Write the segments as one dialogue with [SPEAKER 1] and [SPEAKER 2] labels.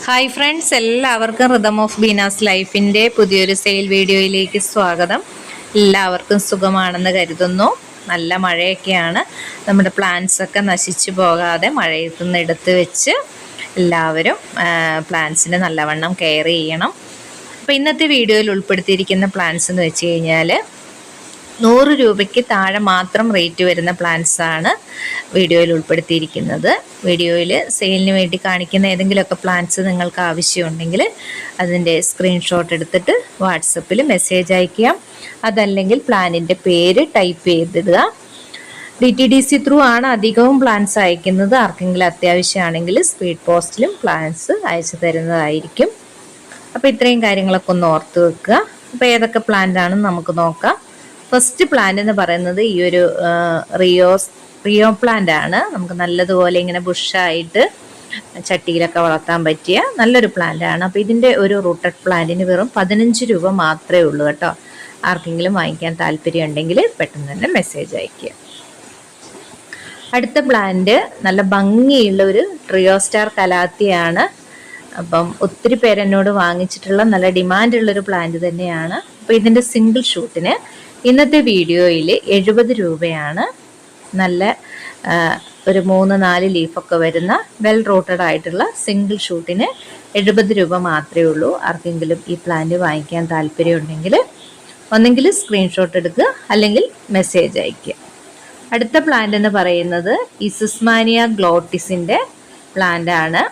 [SPEAKER 1] Hi friends, എല്ലാവർക്കും rhythm of Beena's ലൈഫിൻ്റെ പുതിയൊരു സെയിൽ വീഡിയോയിലേക്ക് സ്വാഗതം. എല്ലാവർക്കും സുഖമാണെന്ന് കരുതുന്നു. നല്ല മഴയൊക്കെയാണ്. നമ്മുടെ പ്ലാന്റ്സ് ഒക്കെ നശിച്ചു പോകാതെ മഴയത്തു നിന്ന് എടുത്ത് വെച്ച് എല്ലാവരും പ്ലാന്റ്സിന് നല്ലവണ്ണം കെയർ ചെയ്യണം. അപ്പോൾ ഇന്നത്തെ വീഡിയോയിൽ ഉൾപ്പെടുത്തിയിരിക്കുന്ന പ്ലാന്റ്സ് എന്ന് വെച്ച് കഴിഞ്ഞാൽ 100 രൂപയ്ക്ക് താഴെ മാത്രം റേറ്റ് വരുന്ന പ്ലാന്റ്സ് ആണ് വീഡിയോയിൽ ഉൾപ്പെടുത്തിയിരിക്കുന്നത്. വീഡിയോയിൽ സെയിലിന് വേണ്ടി കാണിക്കുന്ന ഏതെങ്കിലുമൊക്കെ പ്ലാന്റ്സ് നിങ്ങൾക്ക് ആവശ്യമുണ്ടെങ്കിൽ അതിൻ്റെ സ്ക്രീൻഷോട്ട് എടുത്തിട്ട് വാട്സപ്പിൽ മെസ്സേജ് അയക്കുക. അതല്ലെങ്കിൽ പ്ലാനിൻ്റെ പേര് ടൈപ്പ് ചെയ്തിടുക. DTDC ത്രൂ ആണ് അധികവും പ്ലാന്റ്സ് അയക്കുന്നത്. ആർക്കെങ്കിലും അത്യാവശ്യമാണെങ്കിൽ സ്പീഡ് പോസ്റ്റിലും പ്ലാന്റ്സ് അയച്ചു തരുന്നതായിരിക്കും. അപ്പോൾ ഇത്രയും കാര്യങ്ങളൊക്കെ ഒന്ന് ഓർത്ത് വെക്കുക. അപ്പോൾ ഏതൊക്കെ പ്ലാന്റ് ആണെന്ന് നമുക്ക് നോക്കാം. ഫസ്റ്റ് പ്ലാന്റ് എന്ന് പറയുന്നത് ഈ ഒരു റിയോ പ്ലാന്റ് ആണ്. നമുക്ക് നല്ലതുപോലെ ഇങ്ങനെ ബുഷായിട്ട് ചട്ടിയിലൊക്കെ വളർത്താൻ പറ്റിയ നല്ലൊരു പ്ലാന്റ് ആണ്. അപ്പോൾ ഇതിൻ്റെ ഒരു റൂട്ടഡ് പ്ലാന്റിന് വെറും 15 രൂപ മാത്രമേ ഉള്ളൂ കേട്ടോ. ആർക്കെങ്കിലും വാങ്ങിക്കാൻ താല്പര്യം ഉണ്ടെങ്കിൽ പെട്ടെന്ന് തന്നെ മെസ്സേജ് അയയ്ക്കുക. അടുത്ത പ്ലാന്റ് നല്ല ഭംഗിയുള്ള ഒരു ട്രിയോസ്റ്റാർ കലാത്തിയാണ്. അപ്പം ഒത്തിരി പേരെന്നോട് വാങ്ങിച്ചിട്ടുള്ള നല്ല ഡിമാൻഡുള്ളൊരു പ്ലാന്റ് തന്നെയാണ്. അപ്പോൾ ഇതിൻ്റെ സിംഗിൾ ഷൂട്ടിന് ഇന്നത്തെ വീഡിയോയിൽ 70 രൂപയാണ്. നല്ല ഒരു 3-4 ലീഫൊക്കെ വരുന്ന വെൽ റൂട്ടഡ് ആയിട്ടുള്ള സിംഗിൾ ഷൂട്ടിന് 70 രൂപ മാത്രമേ ഉള്ളൂ. ആർക്കെങ്കിലും ഈ പ്ലാന്റ് വാങ്ങിക്കാൻ താല്പര്യമുണ്ടെങ്കിൽ ഒന്നെങ്കിൽ സ്ക്രീൻഷോട്ട് എടുക്കുക, അല്ലെങ്കിൽ മെസ്സേജ് അയയ്ക്കുക. അടുത്ത പ്ലാന്റ് എന്ന് പറയുന്നത് ഈ സിസ്മാനിയ ഗ്ലോട്ടിസിൻ്റെ പ്ലാന്റ് ആണ്.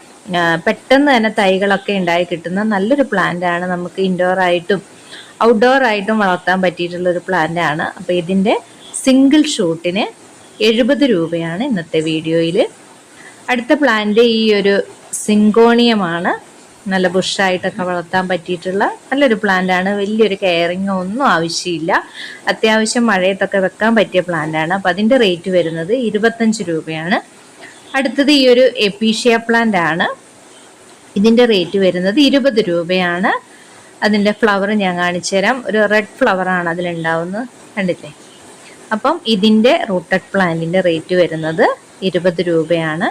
[SPEAKER 1] പെട്ടെന്ന് തന്നെ തൈകളൊക്കെ ഉണ്ടായി കിട്ടുന്ന നല്ലൊരു പ്ലാന്റ് ആണ്. നമുക്ക് ഇൻഡോർ ആയിട്ടും ഔട്ട്ഡോർ ആയിട്ടും വളർത്താൻ പറ്റിയിട്ടുള്ളൊരു പ്ലാന്റ് ആണ്. അപ്പോൾ ഇതിൻ്റെ സിംഗിൾ ഷൂട്ടിന് 70 രൂപയാണ് ഇന്നത്തെ വീഡിയോയിൽ. അടുത്ത പ്ലാന്റ് ഈ ഒരു സിങ്കോണിയമാണ്. നല്ല ബുഷായിട്ടൊക്കെ വളർത്താൻ പറ്റിയിട്ടുള്ള നല്ലൊരു പ്ലാന്റ് ആണ്. വലിയൊരു കെയറിങ്ങോ ഒന്നും ആവശ്യമില്ല. അത്യാവശ്യം മഴയത്തൊക്കെ വെക്കാൻ പറ്റിയ പ്ലാന്റ് ആണ്. അപ്പോൾ അതിൻ്റെ റേറ്റ് വരുന്നത് 25 രൂപയാണ്. അടുത്തത് ഈ ഒരു എപ്പീഷ്യ പ്ലാന്റ് ആണ്. ഇതിൻ്റെ റേറ്റ് വരുന്നത് 20 രൂപയാണ്. അതിൻ്റെ ഫ്ലവർ ഞാൻ കാണിച്ചു തരാം. ഒരു റെഡ് ഫ്ലവറാണ് അതിലുണ്ടാവുന്നത്, കണ്ടില്ലേ? അപ്പം ഇതിൻ്റെ റൂട്ടഡ് പ്ലാന്റിൻ്റെ റേറ്റ് വരുന്നത് 20 രൂപയാണ്.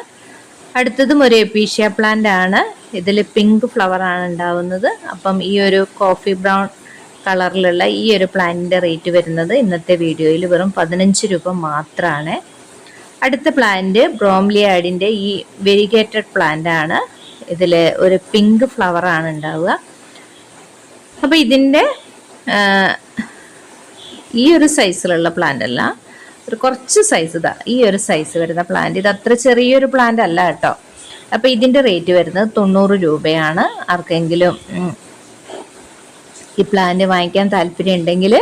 [SPEAKER 1] അടുത്തതും ഒരു എപ്പീഷ്യ പ്ലാന്റ് ആണ്. ഇതിൽ പിങ്ക് ഫ്ലവറാണ് ഉണ്ടാവുന്നത്. അപ്പം ഈ ഒരു കോഫി ബ്രൗൺ കളറിലുള്ള ഈ ഒരു പ്ലാന്റിൻ്റെ റേറ്റ് വരുന്നത് ഇന്നത്തെ വീഡിയോയിൽ വെറും 15 രൂപ മാത്രമാണ്. അടുത്ത പ്ലാന്റ് ബ്രോംലിയാഡിൻ്റെ ഈ വെരിഗേറ്റഡ് പ്ലാന്റ് ആണ്. ഇതിൽ ഒരു പിങ്ക് ഫ്ലവറാണ് ഉണ്ടാവുക. അപ്പോൾ ഇതിൻ്റെ ഈ ഒരു സൈസിലുള്ള പ്ലാന്റ് അല്ല, ഒരു കുറച്ച് സൈസ് ഇതാ ഈ ഒരു സൈസ് വരുന്ന പ്ലാന്റ്. ഇത് അത്ര ചെറിയൊരു പ്ലാന്റ് അല്ല കേട്ടോ. അപ്പോൾ ഇതിൻ്റെ റേറ്റ് വരുന്നത് 90 രൂപയാണ്. ആർക്കെങ്കിലും ഈ പ്ലാന്റ് വാങ്ങിക്കാൻ താല്പര്യം ഉണ്ടെങ്കിൽ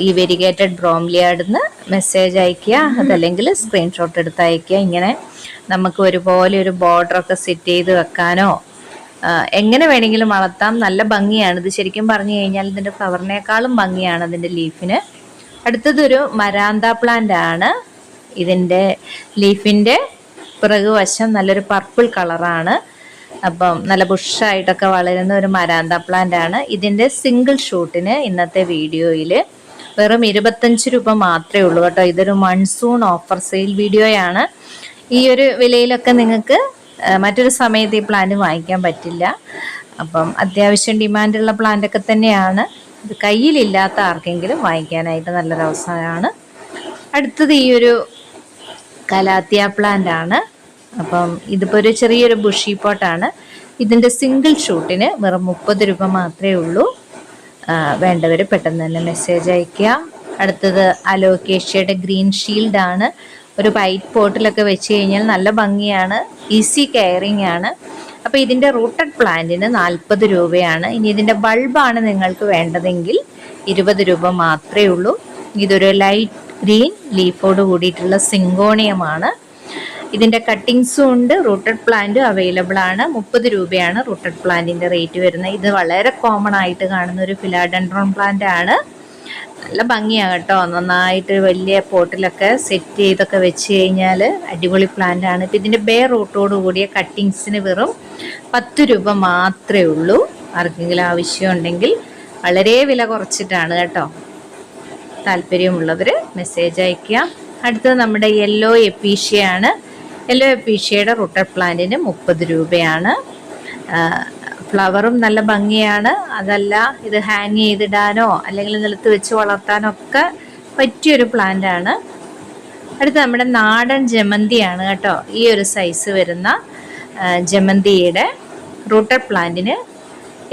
[SPEAKER 1] ഈ വെരിഗേറ്റഡ് ബ്രോംലിയാഡിന്ന് മെസ്സേജ് അയയ്ക്കുക, അതല്ലെങ്കിൽ സ്ക്രീൻഷോട്ട് എടുത്ത് അയയ്ക്കുക. ഇങ്ങനെ നമുക്ക് ഒരുപോലെ ഒരു ബോർഡറൊക്കെ സെറ്റ് ചെയ്ത് വെക്കാനോ എങ്ങനെ വേണമെങ്കിലും വളർത്താം. നല്ല ഭംഗിയാണ്. ഇത് ശരിക്കും പറഞ്ഞു കഴിഞ്ഞാൽ ഇതിൻ്റെ ഫ്ലവറിനേക്കാളും ഭംഗിയാണ് അതിൻ്റെ ലീഫിന്. അടുത്തതൊരു മരാന്ത പ്ലാന്റ് ആണ്. ഇതിൻ്റെ ലീഫിൻ്റെ പിറകുവശം നല്ലൊരു പർപ്പിൾ കളറാണ്. അപ്പം നല്ല ബുഷായിട്ടൊക്കെ വളരുന്ന ഒരു മരാന്ത പ്ലാന്റ് ആണ്. ഇതിൻ്റെ സിംഗിൾ ഷൂട്ടിന് ഇന്നത്തെ വീഡിയോയിൽ വെറും 25 രൂപ മാത്രമേ ഉള്ളൂ കേട്ടോ. ഇതൊരു മൺസൂൺ ഓഫർ സെയിൽ വീഡിയോയാണ്. ഈ ഒരു വിലയിലൊക്കെ നിങ്ങൾക്ക് മറ്റൊരു സമയത്ത് ഈ പ്ലാന്റ് വാങ്ങിക്കാൻ പറ്റില്ല. അപ്പം അത്യാവശ്യം ഡിമാൻഡുള്ള പ്ലാന്റൊക്കെ തന്നെയാണ്. ഇത് കയ്യിലില്ലാത്ത ആർക്കെങ്കിലും വാങ്ങിക്കാനായിട്ട് നല്ലൊരു അവസരമാണ്. അടുത്തത് ഈ ഒരു കലാത്തിയ പ്ലാന്റ് ആണ്. അപ്പം ഇതിപ്പോൾ ഒരു ചെറിയൊരു ബുഷി പോട്ടാണ്. ഇതിൻ്റെ സിംഗിൾ ഷൂട്ടിന് വെറും 30 രൂപ മാത്രമേ ഉള്ളൂ. വേണ്ടവർ പെട്ടെന്ന് തന്നെ മെസ്സേജ് അയയ്ക്കുക. അടുത്തത് അലോക്കേഷ്യയുടെ ഗ്രീൻ ഷീൽഡ് ആണ്. ഒരു വൈറ്റ് പോട്ടിലൊക്കെ വെച്ച് കഴിഞ്ഞാൽ നല്ല ഭംഗിയാണ്. ഈസി കെയറിങ് ആണ്. അപ്പോൾ ഇതിൻ്റെ റൂട്ടഡ് പ്ലാന്റിന് 40 രൂപയാണ്. ഇനി ഇതിൻ്റെ ബൾബാണ് നിങ്ങൾക്ക് വേണ്ടതെങ്കിൽ 20 രൂപ മാത്രമേ ഉള്ളൂ. ഇതൊരു ലൈറ്റ് ഗ്രീൻ ലീഫോട് കൂടിയിട്ടുള്ള സിങ്കോണിയമാണ്. ഇതിൻ്റെ കട്ടിങ്സും ഉണ്ട്. റൂട്ടഡ് പ്ലാന്റ് അവൈലബിൾ ആണ്. 30 രൂപയാണ് റൂട്ടഡ് പ്ലാന്റിൻ്റെ റേറ്റ് വരുന്നത്. ഇത് വളരെ കോമൺ ആയിട്ട് കാണുന്ന ഒരു ഫിലാഡെൻഡ്രോൺ പ്ലാന്റ് ആണ്. നല്ല ഭംഗിയാണ് കേട്ടോ. നന്നായിട്ട് വലിയ പോട്ടിലൊക്കെ സെറ്റ് ചെയ്തൊക്കെ വെച്ച് കഴിഞ്ഞാൽ അടിപൊളി പ്ലാന്റ് ആണ്. ഇപ്പം ഇതിൻ്റെ ബേ റൂട്ടോട് കൂടിയ കട്ടിങ്സിന് വെറും 10 രൂപ മാത്രമേ ഉള്ളൂ. ആർക്കെങ്കിലും ആവശ്യമുണ്ടെങ്കിൽ വളരെ വില കുറച്ചിട്ടാണ് കേട്ടോ. താല്പര്യമുള്ളവർ മെസ്സേജ് അയയ്ക്കുക. അടുത്തത് നമ്മുടെ യെല്ലോ എപ്പീഷ്യയാണ്. യെല്ലോ എപ്പീഷ്യയുടെ റൂട്ടഡ് പ്ലാന്റിന് 30 രൂപയാണ്. ഫ്ലവറും നല്ല ഭംഗിയാണ്. അതല്ല ഇത് ഹാങ് ചെയ്തിടാനോ അല്ലെങ്കിൽ നിലത്ത് വെച്ച് വളർത്താനോ ഒക്കെ പറ്റിയൊരു പ്ലാന്റ് ആണ്. അടുത്ത് നമ്മുടെ നാടൻ ജമന്തിയാണ് കേട്ടോ. ഈ ഒരു സൈസ് വരുന്ന ജമന്തിയുടെ റൂട്ടഡ് പ്ലാന്റിന്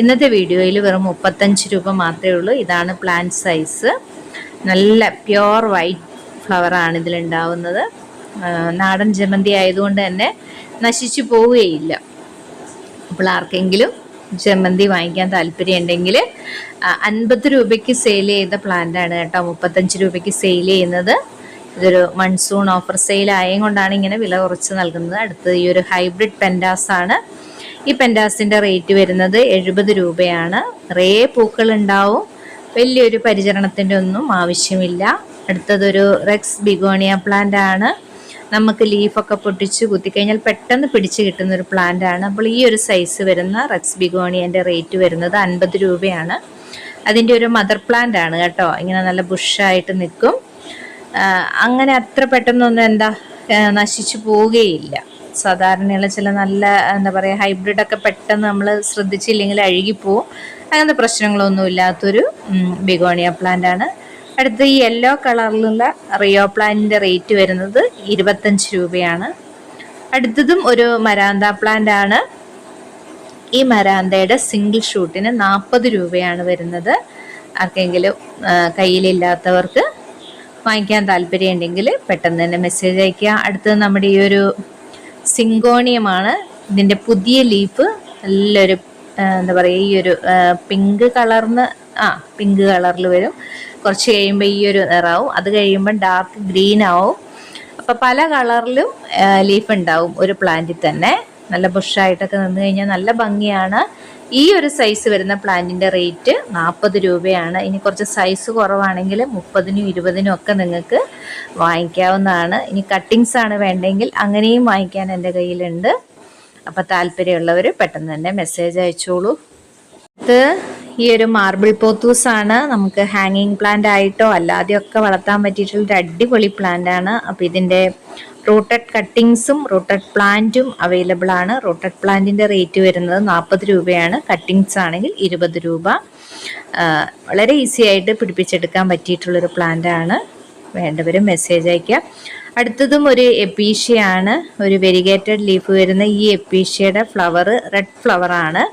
[SPEAKER 1] ഇന്നത്തെ വീഡിയോയിൽ വെറും 35 രൂപ മാത്രമേ ഉള്ളൂ. ഇതാണ് പ്ലാന്റ് സൈസ്. നല്ല പ്യുവർ വൈറ്റ് ഫ്ലവറാണ് ഇതിലുണ്ടാവുന്നത്. നാടൻ ജമന്തി ആയതുകൊണ്ട് തന്നെ നശിച്ചു പോവുകയില്ല. അപ്പോൾ ആർക്കെങ്കിലും ജമന്തി വാങ്ങിക്കാൻ താല്പര്യം ഉണ്ടെങ്കിൽ 50 രൂപയ്ക്ക് സെയിൽ ചെയ്ത പ്ലാന്റ് ആണ് കേട്ടോ 35 രൂപയ്ക്ക് സെയിൽ ചെയ്യുന്നത്. ഇതൊരു മൺസൂൺ ഓഫർ സെയിൽ ആയത് കൊണ്ടാണ് ഇങ്ങനെ വില കുറച്ച് നൽകുന്നത്. അടുത്തത് ഈ ഒരു ഹൈബ്രിഡ് പെൻഡാസ് ആണ്. ഈ പെൻഡാസിൻ്റെ റേറ്റ് വരുന്നത് 70 രൂപയാണ്. നിറയെ പൂക്കൾ ഉണ്ടാവും. വലിയൊരു പരിചരണത്തിൻ്റെ ഒന്നും ആവശ്യമില്ല. അടുത്തതൊരു റെക്സ് ബിഗോണിയ പ്ലാന്റ് ആണ്. നമുക്ക് ലീഫൊക്കെ പൊട്ടിച്ച് കുത്തിക്കഴിഞ്ഞാൽ പെട്ടെന്ന് പിടിച്ച് കിട്ടുന്ന ഒരു പ്ലാന്റ് ആണ്. അപ്പോൾ ഈ ഒരു സൈസ് വരുന്ന റെക്സ് ബിഗോണിയൻ്റെ റേറ്റ് വരുന്നത് 50 രൂപയാണ്. അതിൻ്റെ ഒരു മദർ പ്ലാന്റ് ആണ് കേട്ടോ. ഇങ്ങനെ നല്ല ബുഷായിട്ട് നിൽക്കും. അങ്ങനെ അത്ര പെട്ടെന്നൊന്നും നശിച്ചു പോവുകയില്ല. സാധാരണയുള്ള ചില നല്ല ഹൈബ്രിഡൊക്കെ പെട്ടെന്ന് നമ്മൾ ശ്രദ്ധിച്ചില്ലെങ്കിൽ അഴുകിപ്പോവും. അങ്ങനത്തെ പ്രശ്നങ്ങളൊന്നും ഇല്ലാത്തൊരു ബിഗോണിയ പ്ലാന്റ് ആണ്. അടുത്ത ഈ യെല്ലോ കളറിലുള്ള റിയോ പ്ലാന്റിൻ്റെ റേറ്റ് വരുന്നത് 25 രൂപയാണ്. അടുത്തതും ഒരു മരാന്ത പ്ലാന്റ് ആണ്. ഈ മരാന്തയുടെ സിംഗിൾ ഷൂട്ടിന് 40 രൂപയാണ് വരുന്നത്. ആർക്കെങ്കിലും കയ്യിലില്ലാത്തവർക്ക് വാങ്ങിക്കാൻ താല്പര്യം ഉണ്ടെങ്കിൽ പെട്ടെന്ന് തന്നെ മെസ്സേജ് അയയ്ക്കുക. അടുത്തത് നമ്മുടെ ഈ ഒരു സിങ്കോണിയമാണ്. ഇതിൻ്റെ പുതിയ ലീഫ് നല്ലൊരു ഈ ഒരു പിങ്ക് കളറിൽ വരും. കുറച്ച് കഴിയുമ്പോൾ ഈ ഒരു നിറാവും. അത് കഴിയുമ്പോൾ ഡാർക്ക് ഗ്രീൻ ആവും. അപ്പോൾ പല കളറിലും ലീഫ് ഉണ്ടാവും ഒരു പ്ലാന്റിൽ തന്നെ. നല്ല ബുഷായിട്ടൊക്കെ നിന്ന് കഴിഞ്ഞാൽ നല്ല ഭംഗിയാണ്. ഈ ഒരു സൈസ് വരുന്ന പ്ലാന്റിൻ്റെ റേറ്റ് 40 രൂപയാണ്. ഇനി കുറച്ച് സൈസ് കുറവാണെങ്കിൽ 30-നും 20-നും ഒക്കെ നിങ്ങൾക്ക് വാങ്ങിക്കാവുന്നതാണ്. ഇനി കട്ടിങ്സ് ആണ് വേണ്ടെങ്കിൽ അങ്ങനെയും വാങ്ങിക്കാൻ എൻ്റെ കയ്യിലുണ്ട്. അപ്പോൾ താല്പര്യമുള്ളവർ പെട്ടെന്ന് തന്നെ മെസ്സേജ് അയച്ചോളൂ. ഇത് ഈ ഒരു മാർബിൾ പോത്തൂസ് ആണ്. നമുക്ക് ഹാങ്ങിങ് പ്ലാന്റ് ആയിട്ടോ അല്ലാതെയൊക്കെ വളർത്താൻ പറ്റിയിട്ടുള്ളൊരു അടിപൊളി പ്ലാന്റ് ആണ്. അപ്പോൾ ഇതിൻ്റെ റൂട്ടഡ് കട്ടിങ്സും റൂട്ടഡ് പ്ലാന്റും അവൈലബിൾ ആണ്. റൂട്ടഡ് പ്ലാന്റിൻ്റെ റേറ്റ് വരുന്നത് 40 രൂപയാണ്. കട്ടിങ്സ് ആണെങ്കിൽ 20 രൂപ. വളരെ ഈസി ആയിട്ട് പിടിപ്പിച്ചെടുക്കാൻ പറ്റിയിട്ടുള്ളൊരു പ്ലാന്റ് ആണ്. വേണ്ടവർ മെസ്സേജ് അയയ്ക്കുക. അടുത്തതും ഒരു എപ്പീഷ്യയാണ്. ഒരു വെരിഗേറ്റഡ് ലീഫ് വരുന്ന ഈ എപ്പീഷ്യയുടെ ഫ്ലവർ റെഡ് ഫ്ലവറാണ്.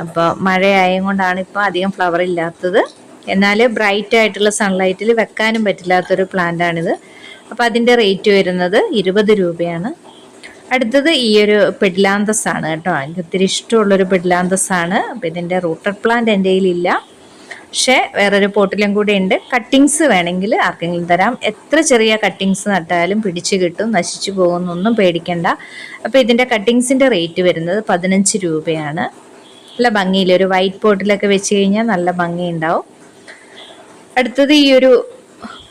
[SPEAKER 1] അപ്പോൾ മഴയായത് കൊണ്ടാണ് ഇപ്പോൾ അധികം ഫ്ലവർ ഇല്ലാത്തത്. എന്നാൽ ബ്രൈറ്റ് ആയിട്ടുള്ള സൺലൈറ്റിൽ വെക്കാനും പറ്റില്ലാത്തൊരു പ്ലാന്റാണിത്. അപ്പോൾ അതിൻ്റെ റേറ്റ് വരുന്നത് 20 രൂപയാണ്. അടുത്തത് ഈ ഒരു പെഡിലാന്തസ് ആണ് കേട്ടോ. എനിക്ക് ഒത്തിരി ഇഷ്ടമുള്ളൊരു പെഡിലാന്തസ് ആണ്. അപ്പോൾ ഇതിൻ്റെ റൂട്ടഡ് പ്ലാന്റ് എൻ്റെ കയ്യിലില്ല, പക്ഷേ വേറൊരു പോട്ടിലും കൂടെ ഉണ്ട്. കട്ടിങ്സ് വേണമെങ്കിൽ ആർക്കെങ്കിലും തരാം. എത്ര ചെറിയ കട്ടിങ്സ് നട്ടാലും പിടിച്ച് കിട്ടും, നശിച്ചു പോകുന്നൊന്നും പേടിക്കണ്ട. അപ്പോൾ ഇതിൻ്റെ കട്ടിങ്സിൻ്റെ റേറ്റ് വരുന്നത് 15 രൂപയാണ്. നല്ല ഭംഗിയിൽ ഒരു വൈറ്റ് പോട്ടിലൊക്കെ വെച്ച് കഴിഞ്ഞാൽ നല്ല ഭംഗി ഉണ്ടാവും. അടുത്തത് ഈ ഒരു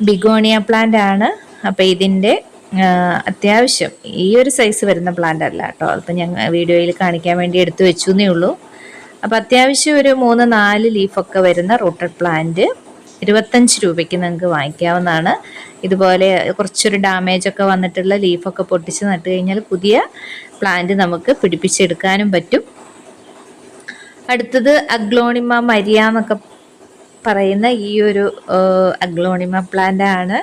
[SPEAKER 1] ബിഗോണിയ പ്ലാന്റ് ആണ്. അപ്പോൾ ഇതിൻ്റെ അത്യാവശ്യം ഈ ഒരു സൈസ് വരുന്ന പ്ലാന്റ് അല്ല കേട്ടോ. അപ്പോൾ ഞാൻ വീഡിയോയിൽ കാണിക്കാൻ വേണ്ടി എടുത്തു വെച്ചു എന്നേ ഉള്ളൂ. അപ്പോൾ അത്യാവശ്യം ഒരു 3-4 ലീഫൊക്കെ വരുന്ന റൂട്ടഡ് പ്ലാന്റ് 25 രൂപയ്ക്ക് നിങ്ങൾക്ക് വാങ്ങിക്കാവുന്നതാണ്. ഇതുപോലെ കുറച്ചൊരു ഡാമേജ് ഒക്കെ വന്നിട്ടുള്ള ലീഫൊക്കെ പൊട്ടിച്ച് നട്ട് കഴിഞ്ഞാൽ പുതിയ പ്ലാന്റ് നമുക്ക് പിടിപ്പിച്ചെടുക്കാനും പറ്റും. അടുത്തത് അഗ്ലോണിമ മരിയ എന്നൊക്കെ പറയുന്ന ഈ ഒരു അഗ്ലോണിമ പ്ലാന്റ് ആണ്.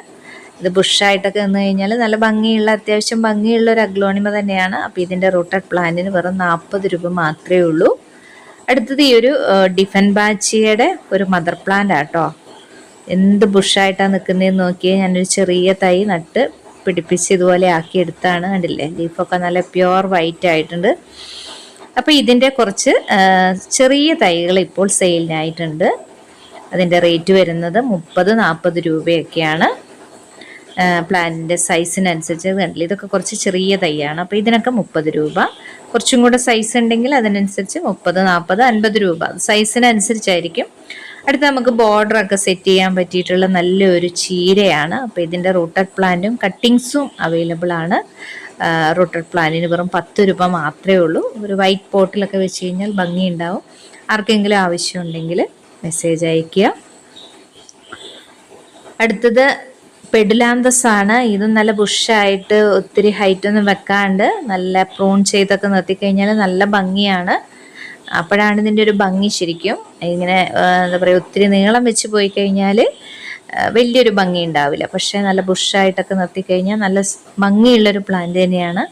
[SPEAKER 1] ഇത് ബുഷായിട്ടൊക്കെ നിന്ന് കഴിഞ്ഞാൽ നല്ല ഭംഗിയുള്ള അത്യാവശ്യം ഭംഗിയുള്ള ഒരു അഗ്ലോണിമ തന്നെയാണ്. അപ്പോൾ ഇതിൻ്റെ റൂട്ടഡ് പ്ലാന്റിന് വെറും 40 രൂപ മാത്രമേ ഉള്ളൂ. അടുത്തത് ഈ ഒരു ഡിഫൻബാച്ചിയുടെ ഒരു മദർ പ്ലാന്റ് ആട്ടോ. എന്ത് ബുഷായിട്ടാണ് നിൽക്കുന്നതെന്ന് നോക്കിയാൽ ഞാനൊരു ചെറിയ തൈ നട്ട് പിടിപ്പിച്ച് ഇതുപോലെ ആക്കി എടുത്താണ്. കണ്ടില്ലേ, ലീഫൊക്കെ നല്ല പ്യുവർ വൈറ്റ് ആയിട്ടുണ്ട്. അപ്പോൾ ഇതിൻ്റെ കുറച്ച് ചെറിയ തൈകൾ ഇപ്പോൾ സെയിലിനായിട്ടുണ്ട്. അതിൻ്റെ റേറ്റ് വരുന്നത് 30-40 രൂപയൊക്കെയാണ്. പ്ലാന്റിൻ്റെ സൈസിനനുസരിച്ച് കണ്ടില്ല, ഇതൊക്കെ കുറച്ച് ചെറിയ തൈയാണ്. അപ്പോൾ ഇതിനൊക്കെ 30 രൂപ. കുറച്ചും കൂടെ സൈസ് ഉണ്ടെങ്കിൽ അതിനനുസരിച്ച് 30, 40, 50 രൂപ സൈസിനനുസരിച്ചായിരിക്കും. അടുത്ത് നമുക്ക് ബോർഡറൊക്കെ സെറ്റ് ചെയ്യാൻ പറ്റിയിട്ടുള്ള നല്ലൊരു ചീരയാണ്. അപ്പോൾ ഇതിൻ്റെ റൂട്ടഡ് പ്ലാന്റും കട്ടിങ്സും അവൈലബിൾ ആണ്. റൂട്ടഡ് പ്ലാന്റിന് വെറും 10 രൂപ മാത്രമേ ഉള്ളൂ. ഒരു വൈറ്റ് പോട്ടിലൊക്കെ വെച്ച് കഴിഞ്ഞാൽ ഭംഗിയുണ്ടാവും. ആർക്കെങ്കിലും ആവശ്യമുണ്ടെങ്കിൽ മെസ്സേജ് അയയ്ക്കുക. അടുത്തത് പെഡിലാന്തസ് ആണ്. ഇത് നല്ല ബുഷായിട്ട് ഒത്തിരി ഹൈറ്റ് ഒന്നും വെക്കാണ്ട് നല്ല പ്രൂൺ ചെയ്തൊക്കെ നിർത്തിക്കഴിഞ്ഞാൽ നല്ല ഭംഗിയാണ്. അപ്പോഴാണ് ഇതിൻ്റെ ഒരു ഭംഗി ശരിക്കും. ഇങ്ങനെ എന്താ പറയുക, ഒത്തിരി നീളം വെച്ച് പോയി കഴിഞ്ഞാൽ വലിയൊരു ഭംഗി ഉണ്ടാവില്ല. പക്ഷേ നല്ല ബുഷായിട്ടൊക്കെ നിർത്തിക്കഴിഞ്ഞാൽ നല്ല ഭംഗിയുള്ളൊരു പ്ലാന്റ് തന്നെയാണ്.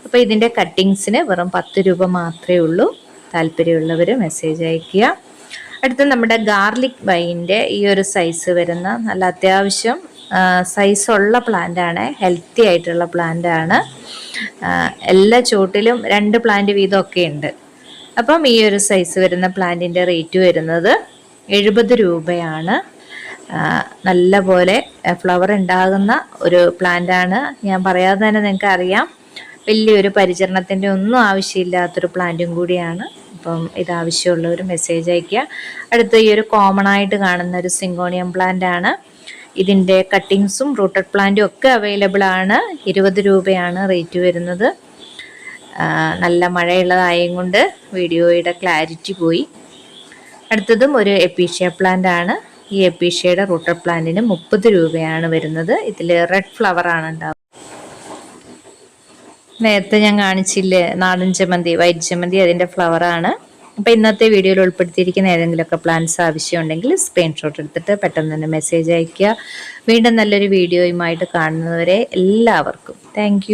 [SPEAKER 1] അപ്പോൾ ഇതിൻ്റെ കട്ടിങ്സിന് വെറും 10 രൂപ മാത്രമേ ഉള്ളൂ. താല്പര്യമുള്ളവർ മെസ്സേജ് അയയ്ക്കുക. അടുത്ത നമ്മുടെ ഗാർലിക് വൈൻ്റെ ഈ ഒരു സൈസ് വരുന്ന നല്ല അത്യാവശ്യം സൈസുള്ള പ്ലാന്റാണ്, ഹെൽത്തി ആയിട്ടുള്ള പ്ലാന്റാണ്. എല്ലാ ചോട്ടിലും 2 പ്ലാന്റ് വീതമൊക്കെ ഉണ്ട്. അപ്പം ഈ ഒരു സൈസ് വരുന്ന പ്ലാന്റിൻ്റെ റേറ്റ് വരുന്നത് 70 രൂപയാണ്. നല്ല പോലെ ഫ്ലവർ ഉണ്ടാകുന്ന ഒരു പ്ലാന്റാണ്. ഞാൻ പറയാതെ തന്നെ നിങ്ങൾക്ക് അറിയാം, വലിയൊരു പരിചരണത്തിൻ്റെ ഒന്നും ആവശ്യമില്ലാത്തൊരു പ്ലാന്റും കൂടിയാണ്. അപ്പം ഇത് ആവശ്യമുള്ളവർ മെസ്സേജ് അയയ്ക്കുക. അടുത്ത ഈ ഒരു കോമൺ ആയിട്ട് കാണുന്ന ഒരു സിങ്കോണിയം പ്ലാന്റ് ആണ്. ഇതിൻ്റെ കട്ടിങ്സും റൂട്ടഡ് പ്ലാന്റും ഒക്കെ അവൈലബിൾ ആണ്. 20 രൂപയാണ് റേറ്റ് വരുന്നത്. നല്ല മഴയുള്ളതായും കൊണ്ട് വീഡിയോയുടെ ക്ലാരിറ്റി പോയി. അടുത്തതും ഒരു എപ്പീഷ്യ പ്ലാന്റ് ആണ്. ഈ എപ്പീഷ്യയുടെ റൂട്ടഡ് പ്ലാന്റിന് 30 രൂപയാണ് വരുന്നത്. ഇതിൽ റെഡ് ഫ്ലവർ ആണ് ഉണ്ടാവുക. നേരത്തെ ഞാൻ കാണിച്ചില്ലേ നാടൻ ചെമ്മന്തി, വൈറ്റ് ചെമ്മന്തി, അതിൻ്റെ ഫ്ലവറാണ്. അപ്പോൾ ഇന്നത്തെ വീഡിയോയിൽ ഉൾപ്പെടുത്തിയിരിക്കുന്ന ഏതെങ്കിലുമൊക്കെ പ്ലാൻസ് ആവശ്യമുണ്ടെങ്കിൽ സ്ക്രീൻഷോട്ട് എടുത്തിട്ട് പെട്ടെന്ന് തന്നെ മെസ്സേജ് അയയ്ക്കുക. വീണ്ടും നല്ലൊരു വീഡിയോയുമായിട്ട് കാണുന്നവരെ എല്ലാവർക്കും താങ്ക്